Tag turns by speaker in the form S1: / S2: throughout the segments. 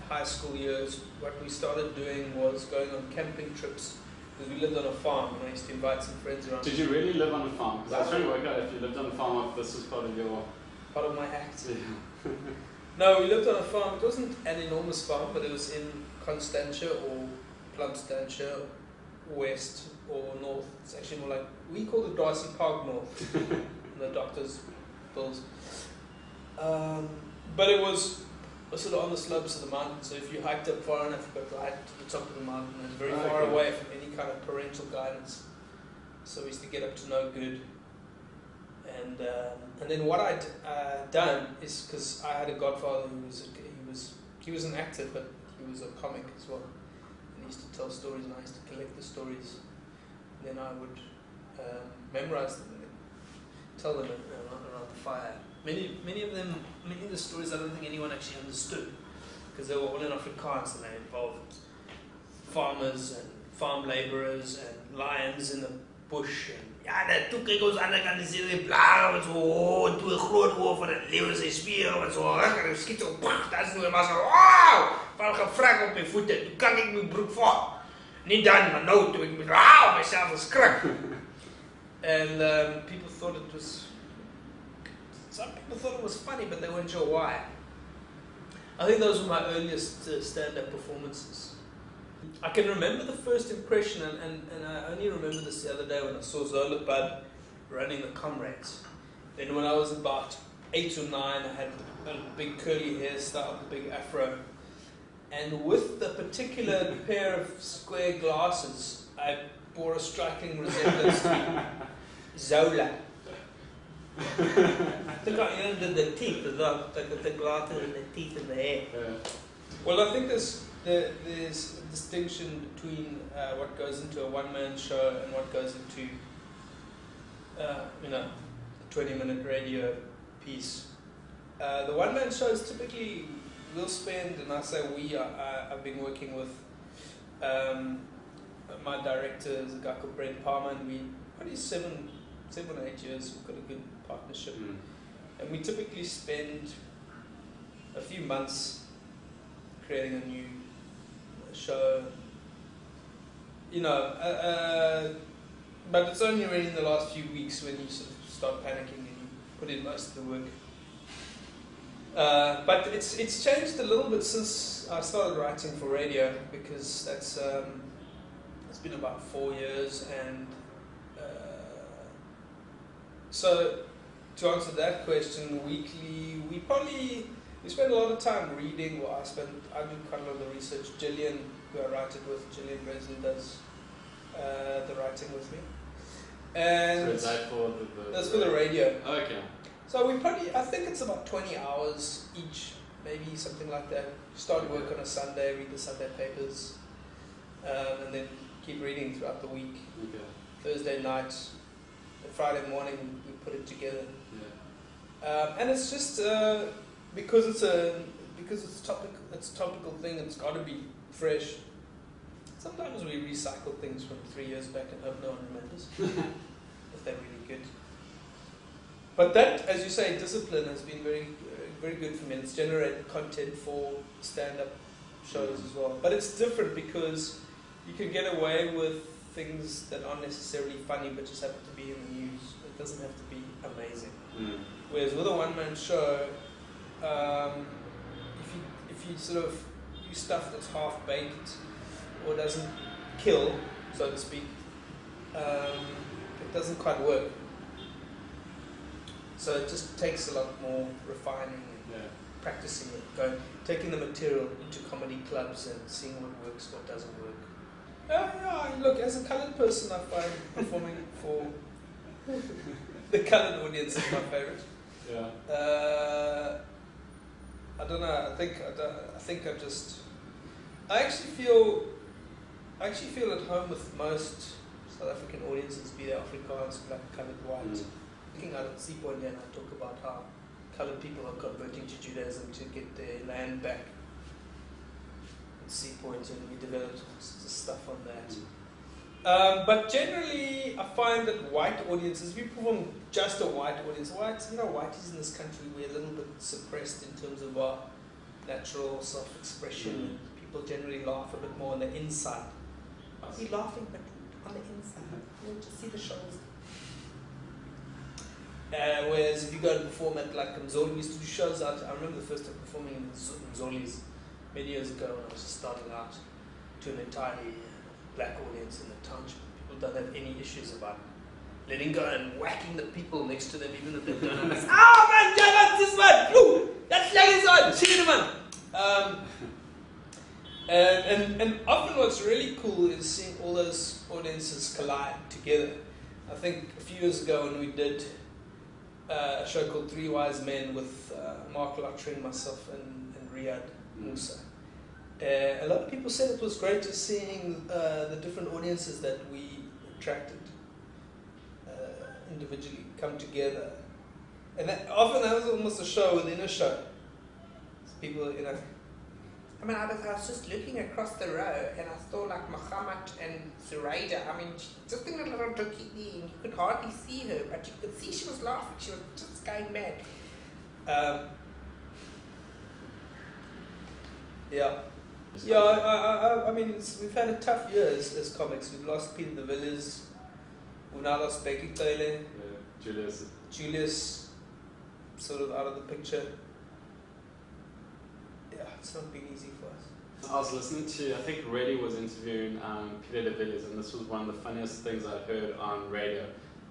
S1: high school years, what we started doing was going on camping trips because we lived on a farm and I used to invite some friends around.
S2: Did you really live on a farm? Because I was trying to work out if you lived on a farm, if this was part of your...
S1: Part of my act.
S2: Yeah.
S1: No, we lived on a farm. It wasn't an enormous farm, but it was in Constantia or Plumstantia, west or north. It's actually more like, we call it Darcy Park North, in the doctor's bills. But it was sort of on the slopes of the mountain, so if you hiked up far enough, you got right to the top of the mountain and very far away from any kind of parental guidance. So we used to get up to no good. And then what I'd done is, because I had a godfather who was an actor, but he was a comic as well. And he used to tell stories, and I used to collect the stories. And then I would memorize them and then tell them around the fire. Many of the stories I don't think anyone actually understood, because they were all in Afrikaans and they involved farmers and farm labourers and lions in the bush. And ja, toe kyk ons aan die kant en sien die blare wat so toe 'n groot oor van 'n leeu se spier wat so ruk en skiet so pag, dat is nou maar so wow, val gefrak op my voete. Toe kan ek my broek vat. Nie dan, maar nou toe ek myself geskrik. And people thought it was... Some people thought it was funny, but they weren't sure why. I think those were my earliest stand-up performances. I can remember the first impression, and I only remember this the other day when I saw Zola Bud running the Comrades. Then when I was about 8 or 9, I had a big curly hairstyle, a big afro. And with the particular pair of square glasses, I bore a striking resemblance to Zola. I think I did the teeth as well, like the glasses and the teeth and the hair. Yeah. Well, I think there's a distinction between what goes into a one-man show and what goes into, a 20-minute radio piece. The one-man shows typically we'll spend, and I say we, I've been working with my director is a guy called Brent Palmer, and we probably 7 or 8 years, we've got a good partnership. And we typically spend a few months creating a new show, but it's only really in the last few weeks when you sort of start panicking and you put in most of the work. But it's changed a little bit since I started writing for radio, because that's it's been about 4 years, and so to answer that question, weekly we spend a lot of time reading. Well, I do quite a lot of the research. Gillian, who I write it with, Gillian Breslin does the writing with me. And
S2: so is that for
S1: that's for the radio.
S2: Oh, okay.
S1: So I think it's about 20 hours each, maybe something like that. Start work on a Sunday, read the Sunday papers, and then keep reading throughout the week.
S2: Okay.
S1: Thursday night, Friday morning, we put it together.
S2: Yeah.
S1: And it's just because it's a topical thing. It's got to be fresh. Sometimes we recycle things from 3 years back and hope no one remembers if they're really good. But that, as you say, discipline has been very, very good for me. It's generated content for stand-up shows as well. But it's different because you can get away with things that aren't necessarily funny, but just happen to be in the news. It doesn't have to be amazing. Whereas with a one-man show, if you sort of do stuff that's half-baked or doesn't kill, so to speak, it doesn't quite work. So it just takes a lot more refining and practicing it, taking the material into comedy clubs and seeing what works, what doesn't work. Look, as a coloured person, I find performing for the coloured audience is my favourite.
S2: Yeah.
S1: I don't know. I actually feel at home with most South African audiences, be they Afrikaans, black, coloured, white. Looking at Seapoint and I talk about how coloured people are converting to Judaism to get their land back. Seapoint, and we developed stuff on that. But generally, I find that white audiences, if you perform just a white audience, whiteys in this country, we're a little bit suppressed in terms of our natural self-expression. People generally laugh a bit more on the inside. We're laughing, but on the inside. You'll just see the shows. Whereas if you go and perform at like Mzoli, we used to do shows out. I remember the first time performing in Mzoli's many years ago when I was just starting out to an entirely black audience in the township. People don't have any issues about letting go and whacking the people next to them, even if they don't understand. Oh man, that's this one! Ooh, that's this one! Shoot him on! And often what's really cool is seeing all those audiences collide together. I think a few years ago when we did a show called Three Wise Men with Mark Lottering, myself, and Riyad Musa. A lot of people said it was great just seeing the different audiences that we attracted individually come together. And often that was almost a show within a show. So people, you know. I mean, I was just looking across the row and I saw like Muhammad and Zuraida. I mean, just in a little bikini, and you could hardly see her, but you could see she was laughing. She was just going mad. Yeah. I mean, we've had a tough year as comics. We've lost Peter de Villiers. We've now lost Becky Taylor. Julius, sort of out of the picture. Yeah, it's not been easy for us.
S2: I was listening to, I think Reddy was interviewing Peter de Villiers, and this was one of the funniest things I'd heard on radio.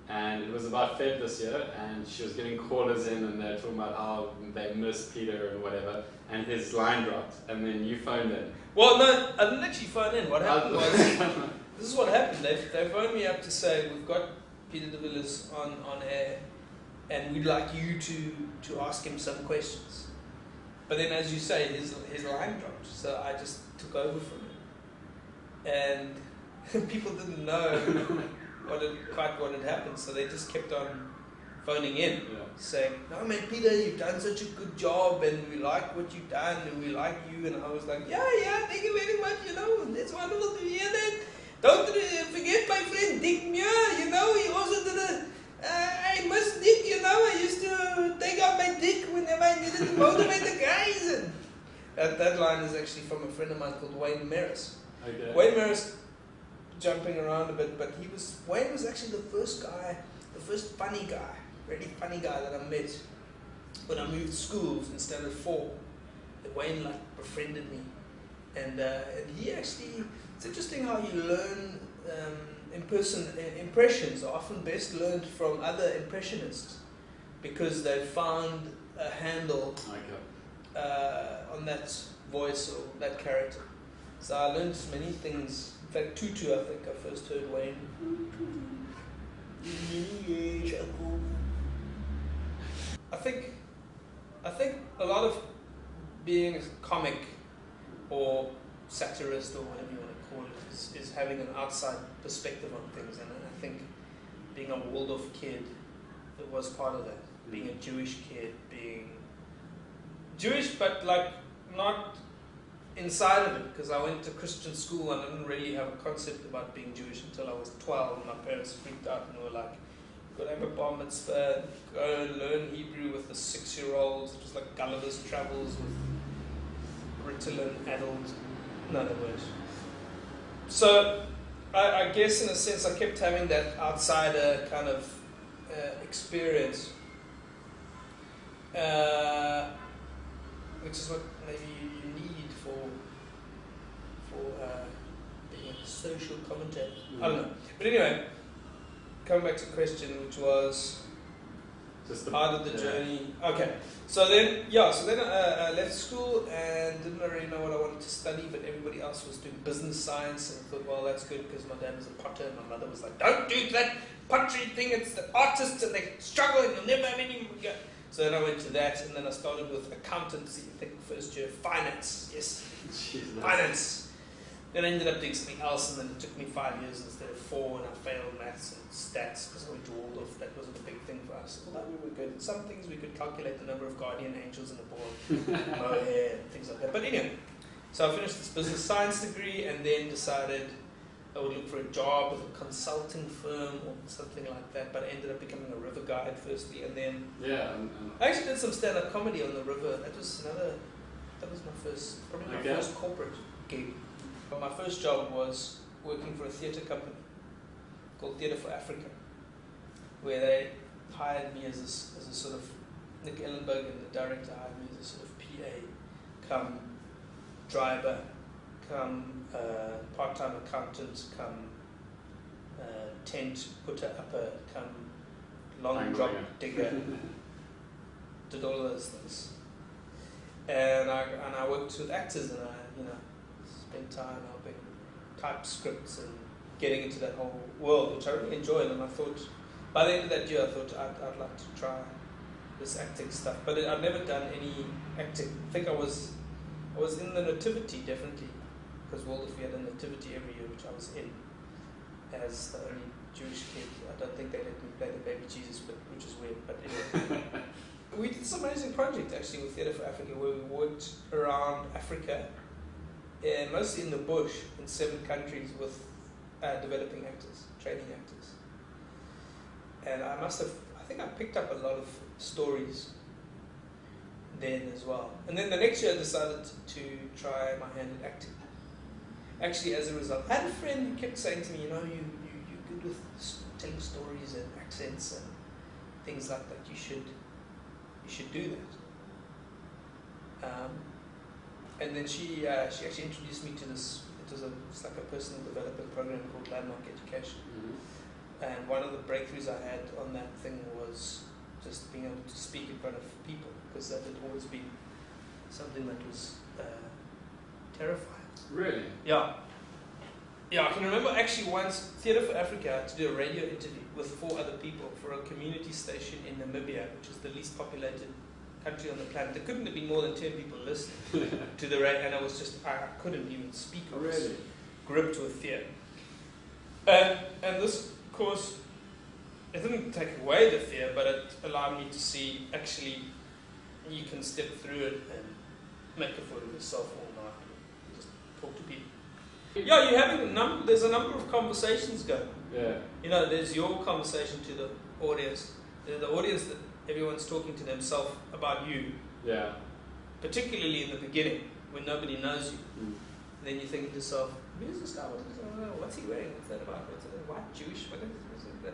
S2: And it was about Feb this year, and she was getting callers in, and they were talking about how they missed Peter and whatever, and his line dropped, and then you phoned in.
S1: Well, no, I didn't actually phone in. What happened was, this is what happened. They phoned me up to say, we've got Peter de Villiers on air, and we'd like you to ask him some questions. But then, as you say, his line dropped, so I just took over from him. And people didn't know quite what had happened, so they just kept on phoning in, saying, "No man, Peter, you've done such a good job, and we like what you've done, and we like you." And I was like, yeah, thank you very much, it's wonderful to hear that. Don't forget my friend Dick Muir, he also did I miss Dick, I used to take out my dick whenever I needed to motivate the guys. And that line is actually from a friend of mine called Wayne Maris.
S2: Okay.
S1: Wayne Maris, jumping around a bit, but Wayne was actually the first funny guy, really funny guy that I met when I moved schools in Standard 4. And Wayne befriended me, and he actually, it's interesting how you learn impressions are often best learned from other impressionists because they've found a handle on that voice or that character. So I learned many things. In fact, Tutu, I think I first heard Wayne. I think a lot of being a comic or satirist or whatever you want to call it is having an outside perspective on things, and I think being a Waldorf kid, it was part of that. Being a Jewish kid, being Jewish but not inside of it, because I went to Christian school and I didn't really have a concept about being Jewish until I was 12, and my parents freaked out and were like, "Go have a bar mitzvah, go learn Hebrew with the 6-year-olds." It was like Gulliver's Travels with Ritalin adult. In other words. So I guess in a sense I kept having that outsider kind of experience, which is what maybe you need for being a social commentator. I don't know. But anyway, coming back to the question, which was
S2: just
S1: how did the journey... Okay, so then I left school and didn't really know what I wanted to study, but everybody else was doing business science, and I thought, well, that's good because my dad was a potter and my mother was like, "Don't do that pottery thing, it's the artists and they struggle and you'll never have any..." So then I went to that, and then I started with accountancy, I think first year, finance, yes, finance. Then I ended up doing something else, and then it took me 5 years instead of 4, and I failed maths and stats because I went to Waldorf. That wasn't a big thing for us. Although we were good at some things, we could calculate the number of guardian angels in the ball, hair, and things like that. But anyway, so I finished this business science degree, and then decided I would look for a job with a consulting firm or something like that. But I ended up becoming a river guide firstly, and then I actually did some stand-up comedy on the river. That was that was my first, probably my
S2: Okay.
S1: first corporate gig. But my first job was working for a theatre company called Theatre for Africa, where they hired me as a sort of, Nick Ellenberg and the director hired me as a sort of PA, come driver, come part-time accountant, come tent putter upper, come long drop digger, did all of those things. And I worked with actors, and I spent time helping type scripts and getting into that whole world, which I really enjoyed. And I thought, by the end of that year, I thought I'd like to try this acting stuff. But I'd never done any acting. I think I was in the Nativity, definitely, because Waldorf had a Nativity every year, which I was in as the only Jewish kid. I don't think they let me play the baby Jesus, which is weird. But anyway. We did this amazing project actually with Theatre for Africa, where we worked around Africa, mostly in the bush, in 7 countries with developing actors, training actors. And I think I picked up a lot of stories then as well. And then the next year I decided to try my hand at acting. Actually, as a result, I had a friend who kept saying to me, you're good with telling stories and accents and things like that. You should do that. And then she actually introduced me to this. It's like a personal development program called Landmark Education.
S2: Mm-hmm.
S1: And one of the breakthroughs I had on that thing was just being able to speak in front of people, because that had always been something that was terrifying.
S2: Really?
S1: Yeah. Yeah, I can remember actually once, Theatre for Africa had to do a radio interview with 4 other people for a community station in Namibia, which is the least populated country on the planet. There couldn't have been more than 10 people listening to the radio, and I couldn't even speak. I was gripped with fear. And this course, it didn't take away the fear, but it allowed me to see, actually, you can step through it and make a fool of yourself all night. Just talk to people. Yeah, you're having there's a number of conversations going.
S2: Yeah.
S1: There's your conversation to the audience. There's the audience that everyone's talking to themselves about you.
S2: Yeah.
S1: Particularly in the beginning, when nobody knows you.
S2: Mm.
S1: And then you think to yourself, who is this guy? What's he wearing? What's that about? What's that? White, Jewish? What is that?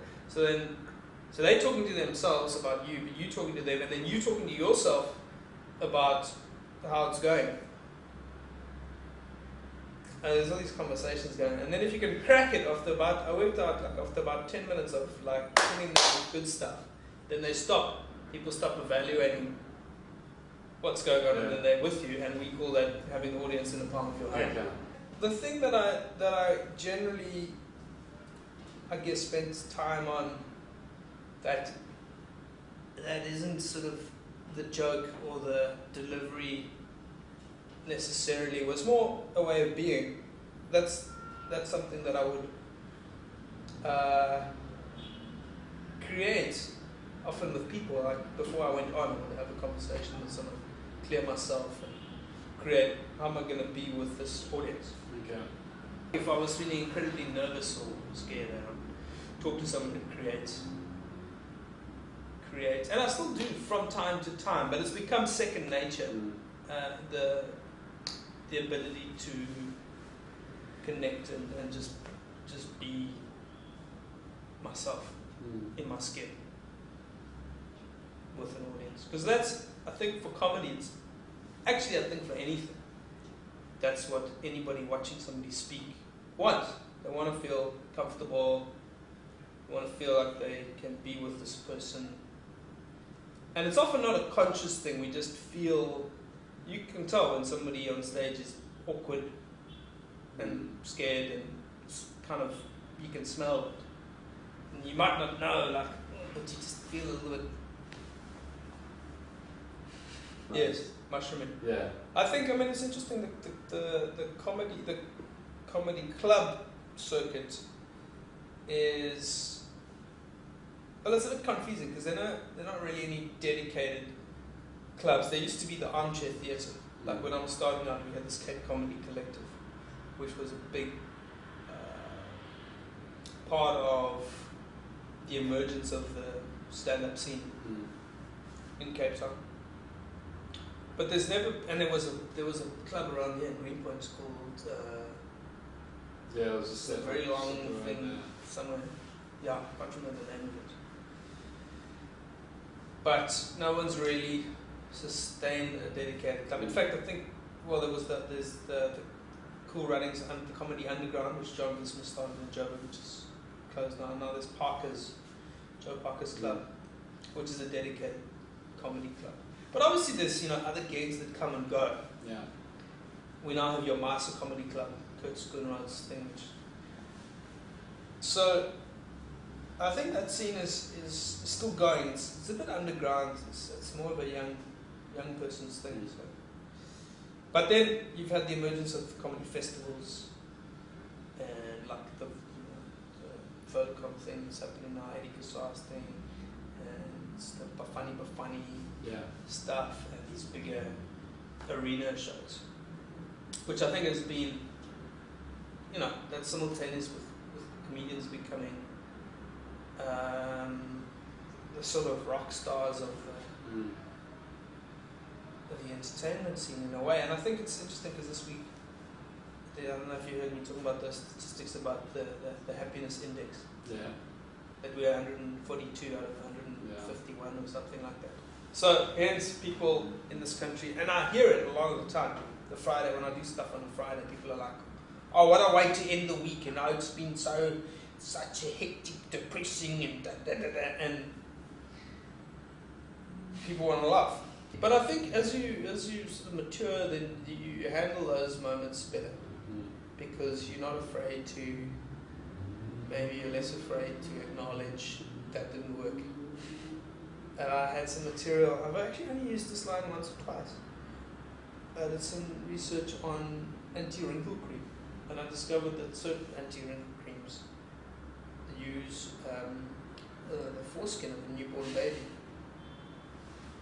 S1: So they're talking to themselves about you, but you talking to them, and then you talking to yourself about how it's going. And there's all these conversations going, and then if you can crack it after about 10 minutes of telling them good stuff, then they stop. People stop evaluating what's going on, and then they're with you, and we call that having the audience in the palm of your hand.
S2: Okay.
S1: The thing that I generally, I guess, spend time on that isn't sort of the joke or the delivery necessarily, was more a way of being. That's something that I would create often with people. Like before I went on, I would have a conversation with someone, clear myself, and create how am I going to be with this audience.
S2: Okay.
S1: If I was feeling incredibly nervous or scared, I would talk to someone and create, and I still do from time to time, but it's become second nature. The ability to connect and just be myself in my skin with an audience. Because that's, I think, for comedy, I think for anything, that's what anybody watching somebody speak wants. They want to feel comfortable, they want to feel like they can be with this person. And it's often not a conscious thing, we just feel. You can tell when somebody on stage is awkward and scared, and it's kind of, you can smell it. And you might not know, but you just feel a little bit. Yes, mushrooming.
S2: Yeah.
S1: I think, it's interesting that the comedy club circuit is, well, it's a bit confusing because they're not really any dedicated clubs. There used to be the armchair theatre. Like when I was starting out, we had this Cape Comedy Collective, which was a big part of the emergence of the stand-up scene in Cape Town. But there's never, and there was a club around here in Greenpoint called,
S2: Yeah, it was just
S1: a very long thing
S2: there.
S1: somewhere. Yeah, I can't remember the name of it. But no one's really sustained a dedicated club. In fact, I think, well, there's the Cool Runnings and the Comedy Underground, which John Smith started in Joburg, which is closed now. Now there's Joe Parker's Club, which is a dedicated comedy club. But obviously there's, other gigs that come and go.
S2: Yeah.
S1: We now have your Master Comedy Club, Kurt Schoenroud's thing. So I think that scene is still going. It's a bit underground. It's more of a young person's thing. So. But then you've had the emergence of comedy festivals and like the Vodacom thing that's happening now, Eddie Kassar's thing, and it's the Bafani stuff, and these bigger arena shows, which I think has been, that's simultaneous with comedians becoming the sort of rock stars of the entertainment scene in a way. And I think it's interesting because this week, I don't know if you heard me talking about the statistics about the happiness index.
S2: Yeah.
S1: That we're 142 out of 151 or something like that. So hence people in this country, and I hear it a lot of the time, the Friday, when I do stuff on a Friday, people are like, oh, what a way to end the week, and now it's been such a hectic, depressing, and people want to laugh. But I think as you sort of mature, then you handle those moments better, because you're not afraid to, maybe you're less afraid to acknowledge that didn't work. And I had some material, I've actually only used this line once or twice. I did some research on anti-wrinkle cream, and I discovered that certain anti-wrinkle creams use the foreskin of a newborn baby.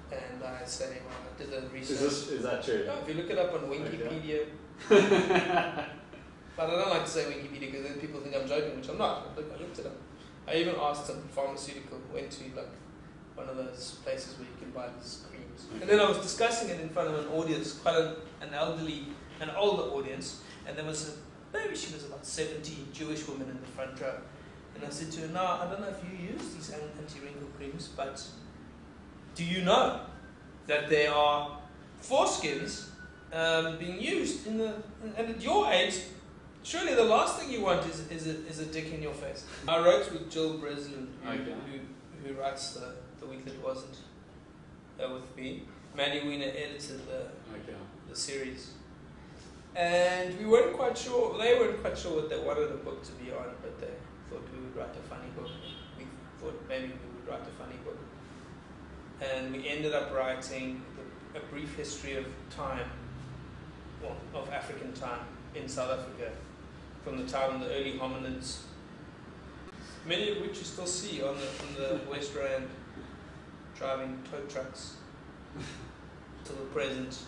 S1: And I say, well, I did the research.
S2: Is that true?
S1: No, if you look it up on Wikipedia. But I don't like to say Wikipedia because then people think I'm joking, which I'm not. I looked it up. I even asked some pharmaceutical, went to like one of those places where you can buy these creams. Okay. And then I was discussing it in front of an audience, quite an older audience, and there was maybe she was about 70 Jewish women in the front row. And I said to her, no, I don't know if you use these anti-wrinkle creams, but do you know that there are foreskins being used and at your age, surely the last thing you want is a dick in your face. I wrote with Jill Breslin, who writes the week that wasn't with me. Maddie Wiener edited the series. And we weren't quite sure, they weren't quite sure what they wanted the book to be on, but they thought we would write a funny book. We thought maybe we would write a funny book. And we ended up writing a brief history of time, of African time in South Africa, from the time of the early hominids, many of which you still see on the West Rand, driving tow trucks, till the present.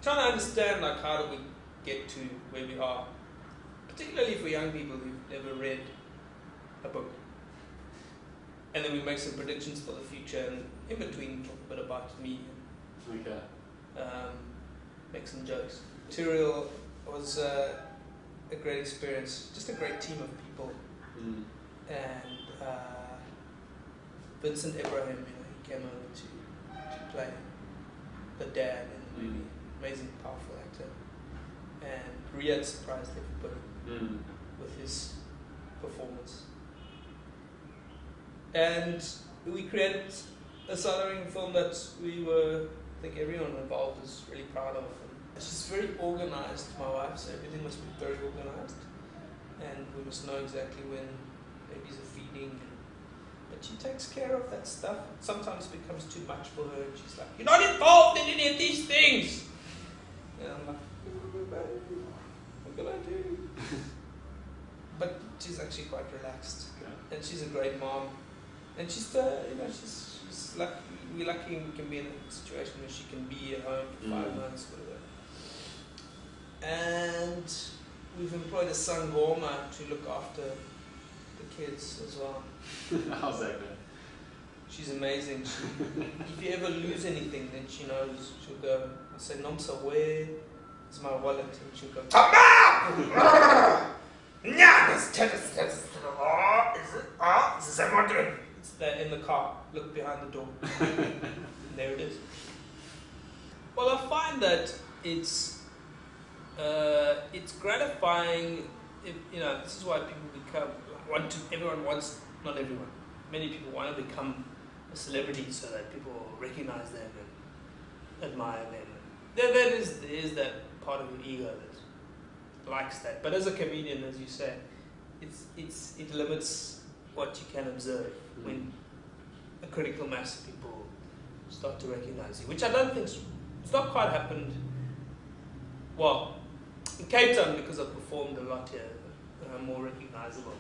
S1: Trying to understand, like, how do we get to where we are, particularly for young people who've never read a book. And then we make some predictions for the future, and in between talk a bit about me. Make some jokes. Material was a great experience, just a great team of people. And Vincent Ibrahim, he came over to play the dad in the movie. Amazing, powerful actor. And Riyadh surprised everybody with his performance. And we created a southern film that I think everyone involved was really proud of. And she's very organized, my wife, so everything must be very organized. And we must know exactly when babies are feeding. But she takes care of that stuff. It sometimes becomes too much for her. And she's like, you're not involved in any of these things. And I'm like, what can I do? But she's actually quite relaxed. And she's a great mom. And she's, she's lucky. We're lucky we can be in a situation where she can be at home for 5 months, whatever. And we've employed a sangoma to look after the kids as well.
S2: How's that going?
S1: She's amazing. If you ever lose anything, then she knows. She'll go say, Nomsa, where is my wallet? And she'll go, Tama! Is it? It's there in the car. Look behind the door. And there it is. Well, I find that it's gratifying. If, this is why people everyone wants, not everyone, many people want to become a celebrity so that people recognize them and admire them. There is that part of your ego that likes that. But as a comedian, as you say, it limits what you can observe when a critical mass of people start to recognize you, which I don't think it's not quite happened. Well, in Cape Town, because I've performed a lot here, I'm more recognizable.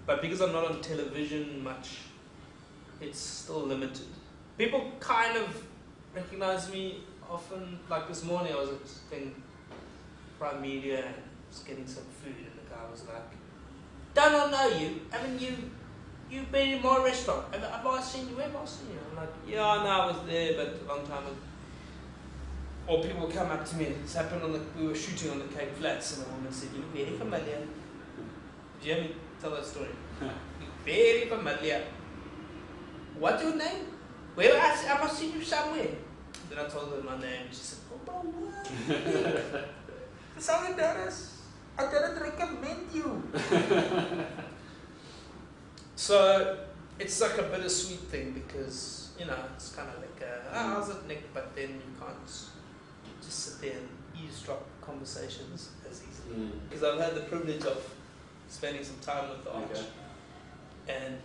S1: But because I'm not on television much, it's still limited. People kind of recognize me often. Like this morning, I was at Prime Media and was getting some food, and the guy was like, "Don't I know you? Haven't you've been in my restaurant? Have I seen you? Where have I seen you?" I'm like, "Yeah, I know I was there, but a long time ago." Or people come up to me. It's happened we were shooting on the Cape Flats, and a woman said, "You look very familiar." Did you hear me tell that story? You look very familiar. What's your name? Well, I must see you somewhere. Then I told her my name. She said, "Oh, but what? Sorry, Dennis. I didn't recommend you." So it's like a bittersweet thing because, it's kind of like, how's it, Nick? But then you can't just sit there and eavesdrop conversations as easily. Because I've had the privilege of spending some time with the Arch. And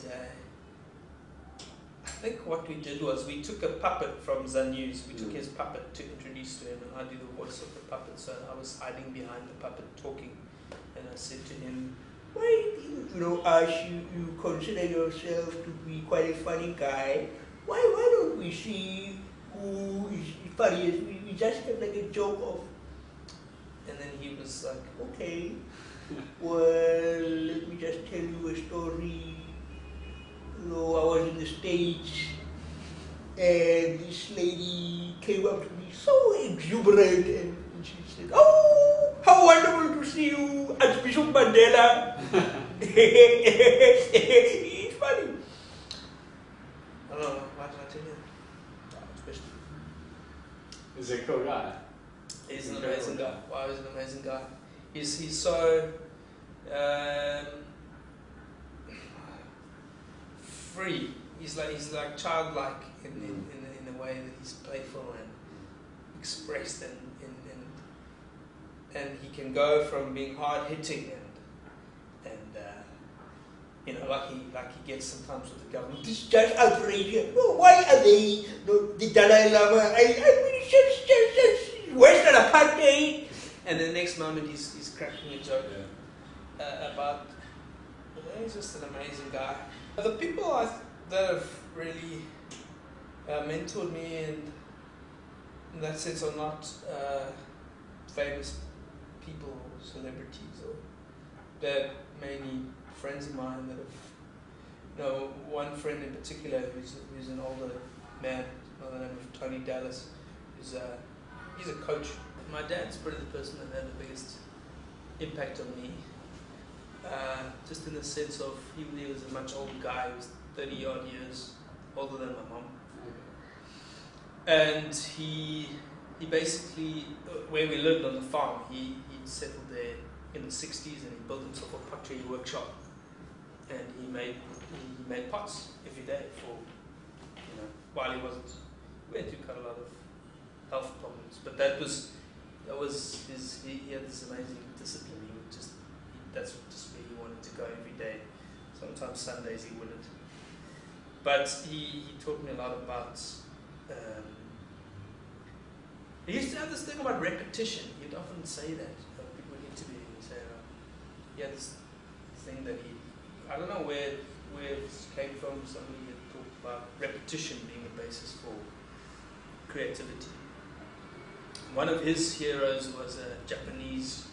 S1: I think what we did was we took a puppet from Zanews. We took his puppet to introduce to him, and I do the voice of the puppet. So I was hiding behind the puppet talking, and I said to him, "Why do you, Ash, you consider yourself to be quite a funny guy? Why don't we see who is funniest? We just have like a joke of." And then he was like, "Okay, well, let me just tell you a story. I was in the States, and this lady came up to me so exuberant, and she said, 'Oh, how wonderful to see you, Archbishop Mandela.'" It's funny. I don't know, why did I tell you that?
S2: He's a cool guy.
S1: He's an amazing guy. Wow, he's an amazing guy. He's so free. He's like childlike in the way that he's playful and expressed, and he can go from being hard hitting and like he gets sometimes with the government. "This is just outrageous. Why are they the Dalai Lama? It's Western apartheid." And the next moment he's cracking a joke about. He's just an amazing guy. The people that have really mentored me in that sense are not famous people or celebrities, or they're mainly friends of mine that have, one friend in particular who's an older man by the name of Tony Dallas, he's a coach. My dad's probably the person that had the biggest impact on me. Just in the sense of he was a much older guy. He was 30 odd years older than my mom, and he basically, where we lived on the farm, he settled there in the 60s, and he built himself a pottery workshop, and he made pots every day for while he went through quite a lot of health problems, but that was his. He had this amazing discipline. That's just where he wanted to go every day. Sometimes Sundays he wouldn't. But he taught me a lot about. He used to have this thing about repetition. He'd often say that. People would interview him and say, he had this thing that I don't know where it came from. Somebody had talked about repetition being the basis for creativity. One of his heroes was a Japanese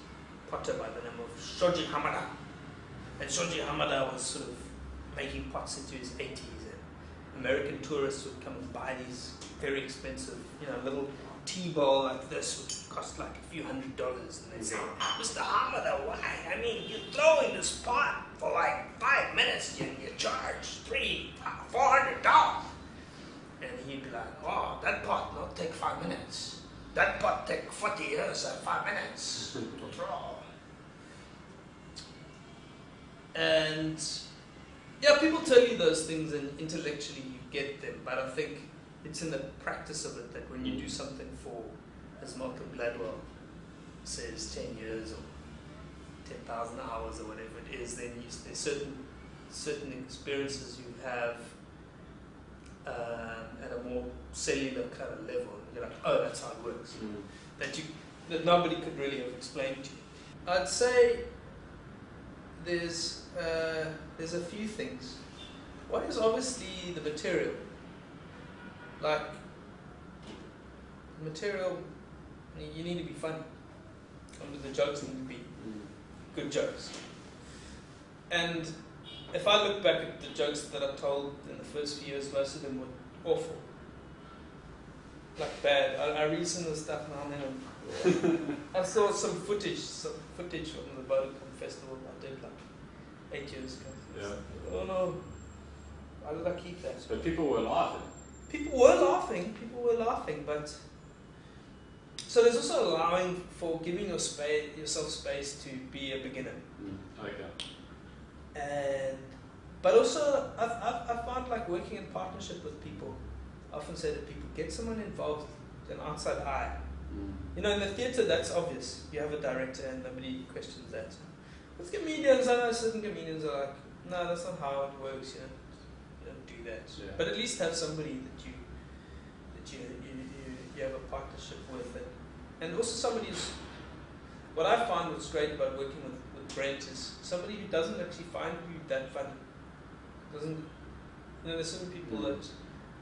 S1: potter by the name of Shoji Hamada. And Shoji Hamada was sort of making pots into his 80s, and American tourists would come and buy these very expensive, little tea bowl like this would cost like a few $100, and they say, Mr. Hamada, why? I mean, you throw in this pot for like 5 minutes, you charge $400. And he'd be like, oh, that pot not take 5 minutes. That pot take 40 years and 5 minutes to throw. And yeah, people tell you those things and intellectually you get them, but I think it's in the practice of it that when you do something for, as Malcolm Gladwell says, 10 years or 10,000 hours or whatever it is, then there's certain experiences you have at a more cellular kind of level. You're like, oh, that's how it works. That nobody could really have explained to you. I'd say there's a few things. One is obviously the material. Like, material, you need to be funny. The jokes need to be good jokes. And if I look back at the jokes that I told in the first few years, most of them were awful. Like bad. I read some of the stuff now and then. I saw some footage from the Vodacom Festival I did like 8 years ago.
S2: Yeah.
S1: Oh no, why did I keep that?
S2: But people were laughing.
S1: People were laughing, but so there's also allowing for giving yourself space to be a beginner.
S2: Okay.
S1: But also I found like working in partnership with people. I often say to people, get someone involved, an outside eye. You know, in the theatre that's obvious. You have a director and nobody questions that. With comedians, I know certain comedians are like, no, that's not how it works. You don't do that.
S2: Yeah.
S1: But at least have somebody that you have a partnership with, and also somebody who's. What I found was great about working with Brent is somebody who doesn't actually find you that funny. There's certain people that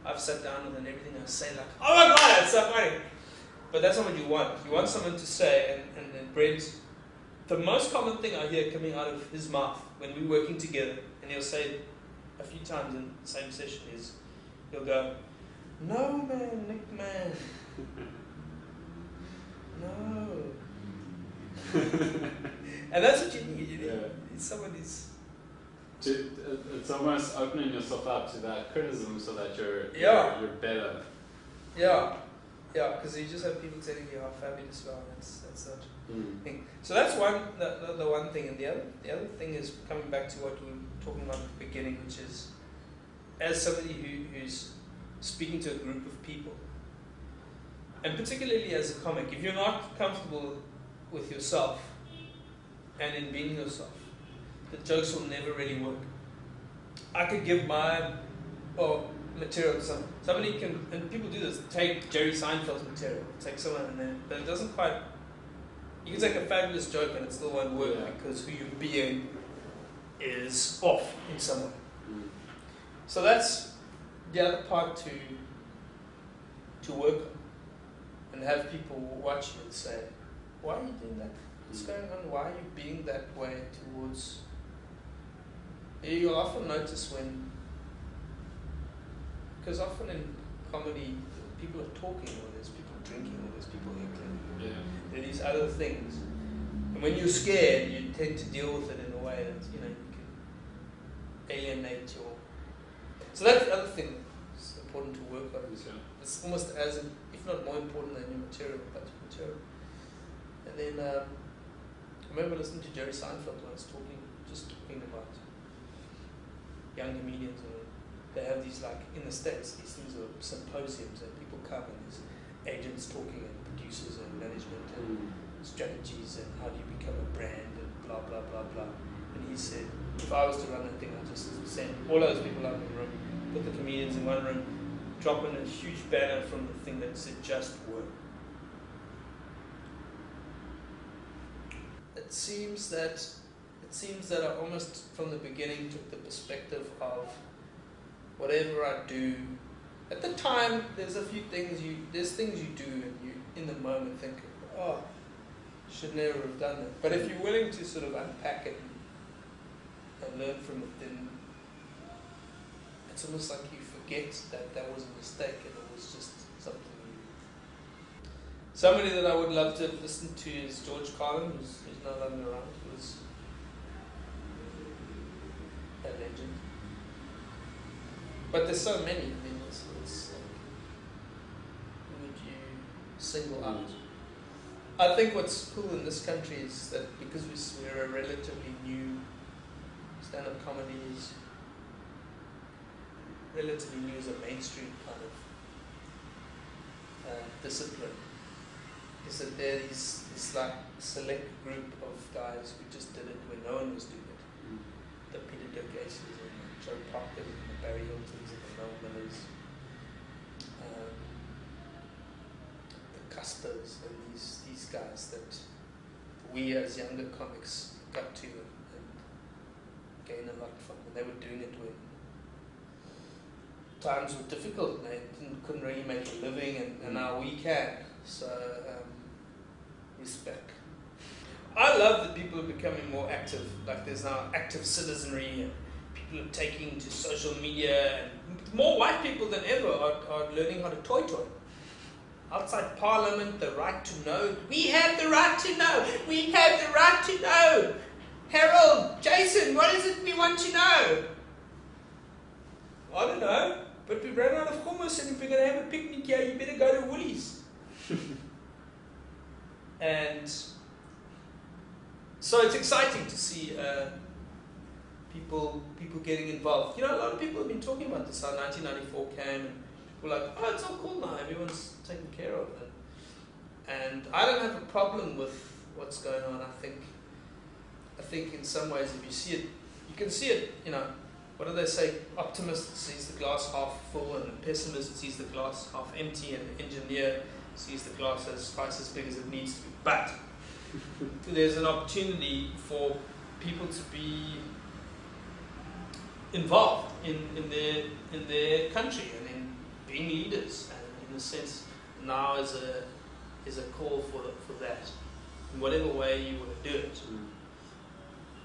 S1: I've sat down with and everything I say like, oh my god, that's so funny. But that's not what you want. You want someone to say, and then Brent, the most common thing I hear coming out of his mouth when we're working together, and he'll say it a few times in the same session, is he'll go, no man, Nick man. No. And that's what you need. Someone who's...
S2: It's almost opening yourself up to that criticism so that you're better.
S1: Yeah, because you just have people telling you how fabulous you are. That's such a thing. So that's the one thing, and the other thing is coming back to what we were talking about at the beginning, which is as somebody who's speaking to a group of people, and particularly as a comic, if you're not comfortable with yourself and in being yourself, the jokes will never really work. I could give my material to somebody can, and people do this, take Jerry Seinfeld's material, take someone and then, but it doesn't quite, you can take a fabulous joke and it still won't work because who you're being is off in some way. So that's the other part to work on, and have people watch you and say, why are you doing that? What's going on? Why are you being that way towards... You'll often notice when... Because often in comedy, people are talking, or there's people drinking, or there's people heckling. There are these other things. And when you're scared, you tend to deal with it in a way that, you can alienate your... So that's the other thing that's important to work on. It's almost as, if not more important than your material, but your material. And then I remember listening to Jerry Seinfeld once talking about young comedians, and they have these, like in the States, these things are symposiums, and people come and there's agents talking and producers and management and strategies and how do you become a brand and blah blah blah blah. And he said, if I was to run that thing, I'd just send all those people out in the room, put the comedians in one room, drop in a huge banner from the thing that said just work. It seems that I almost from the beginning took the perspective of whatever I do. At the time, there's things you do and you in the moment think, oh, should never have done that. But if you're willing to sort of unpack it and learn from it, then it's almost like you forget that was a mistake and it was just something Somebody that I would love to have listened to is George Carlin, who's no longer around. He was a legend. But there's so many. I mean, it's like, who would you single out? I think what's cool in this country is that because we're a relatively new stand-up comedy is relatively new as a mainstream kind of discipline. Is that there is this like select group of guys who just did it when no one was doing it. The Peter Douglases and the Joe Parkers and the Barry Hiltons and the Noel Millers, the Custers and these guys that we as younger comics got to and gain a lot from. And they were doing it when times were difficult and they couldn't really make a living, and now we can. So, respect. I love that people are becoming more active. Like there's now active citizenry, and people are taking to social media, and more white people than ever are learning how to toy. Outside Parliament, the right to know. We have the right to know. We have the right to know. Harold, Jason, what is it we want to know? I don't know, but we ran out of hummus, and if we're going to have a picnic here, you better go to Woolies. And so it's exciting to see people getting involved. You know, a lot of people have been talking about this, how 1994 came, and people were like, oh, it's all cool now, everyone's taken care of it. And I don't have a problem with what's going on. I think in some ways, if you see it, you can see it, you know, what do they say? Optimist sees the glass half full, and the pessimist sees the glass half empty, and the engineer sees the glass as twice as big as it needs to be. But there's an opportunity for people to be involved in their country and in being leaders, and in a sense now is a call for that in whatever way you want to do it.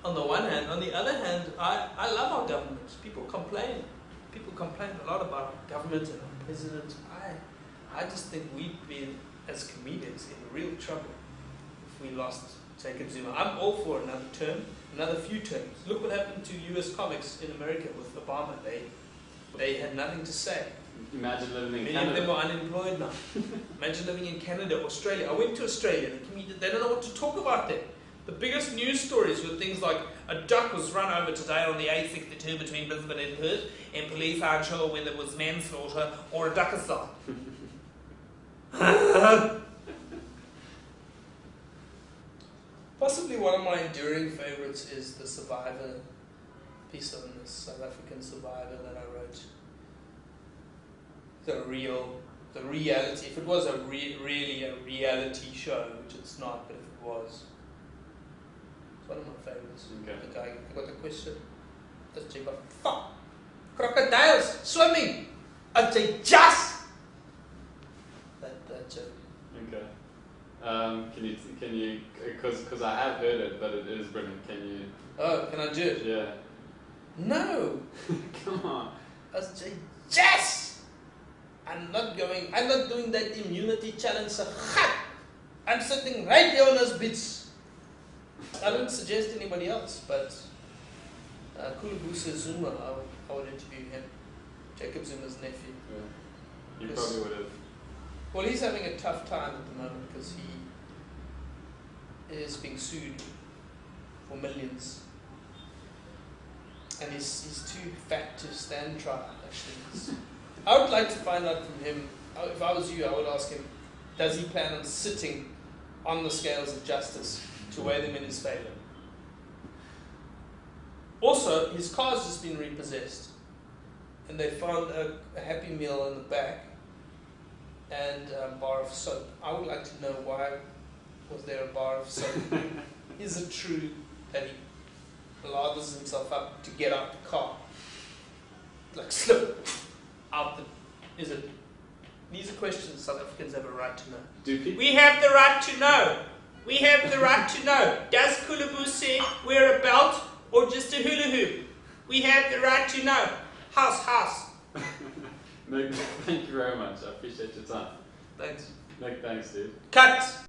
S1: On the one hand. On the other hand, I love our government. People complain a lot about our government and our president. I just think we'd be, as comedians, in real trouble if we lost Jacob Zuma. I'm all for another term, another few terms. Look what happened to US comics in America with Obama. They had nothing to say.
S2: Imagine living in
S1: Many
S2: Canada.
S1: of them are unemployed now. Imagine living in Canada, Australia. I went to Australia. They don't know what to talk about there. The biggest news stories were things like a duck was run over today on the A62 between Brisbane and Perth, and police aren't sure whether it was manslaughter or a duckicide. Possibly one of my enduring favourites is the Survivor piece on this South African Survivor that I wrote. The reality. If it was really a reality show, which it's not, but if it was, it's one of my favourites.
S2: Okay.
S1: The guy got the question. Just check out. Fuck! Crocodiles swimming! I say just. That joke.
S2: Okay. Can you? Because I have heard it, but it is brilliant. Can you?
S1: Oh, can I do it?
S2: Yeah.
S1: No.
S2: Come on.
S1: I say yes. I'm not doing that immunity challenge. I'm sitting right there on those bits. I don't suggest anybody else, but Kulubusa Zuma, I would interview him. Jacob Zuma's nephew.
S2: Yeah. You probably would have.
S1: Well, he's having a tough time at the moment because he is being sued for millions. And he's too fat to stand trial, actually. I would like to find out from him, if I was you, I would ask him, does he plan on sitting on the scales of justice to weigh them in his favour? Also, his car's just been repossessed. And they found a Happy Meal in the back and a bar of soap. I would like to know why was there a bar of soap. Is it true that he lathers himself up to get out the car? Like slip out the... Is it... These are questions South Africans have a right to know.
S2: Do people...
S1: We have the right to know. We have the right to know. Does Kulubusa wear a belt or just a hula hoop? We have the right to know. House.
S2: Nick, thank you very much. I appreciate your time.
S1: Thanks.
S2: Nick, thanks, dude.
S1: Cut!